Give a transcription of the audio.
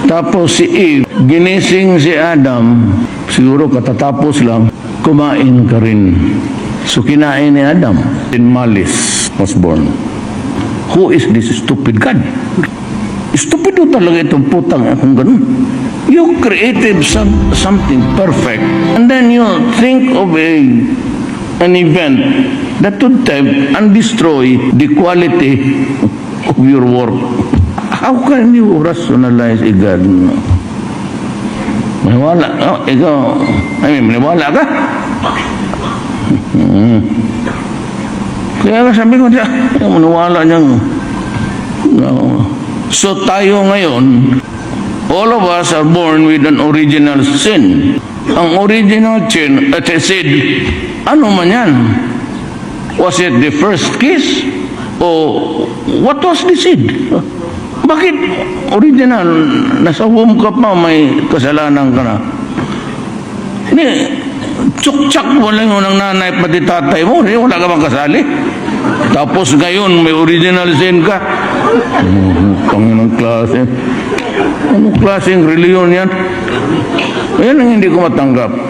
Tapos si Eve, ginising si Adam, siguro katatapos lang, kumain ka rin. So kinain ni Adam. And malice was born. Who is this stupid God? Stupido talaga itong putang akong ganun. You created something perfect, and then you think of an event that would tempt and destroy the quality of your work. How can you rationalize a God? Maniwala? Ikaw, maniwala ka? Kaya nga sabi ko, maniwala niyang. So tayo ngayon, all of us are born with an original sin. Ang original sin, ano man yan? Was it the first kiss? O what was the seed? Bakit original? Nasa womb ka pa, may kasalanan ka na. Tsuk-tsak mo lang yun ng nanay pati tatay mo. Wala ka bang kasali? Tapos ngayon, may original sin ka. Panginang klase. Anong klaseng reliyon yan? Ayan ang hindi ko matanggap.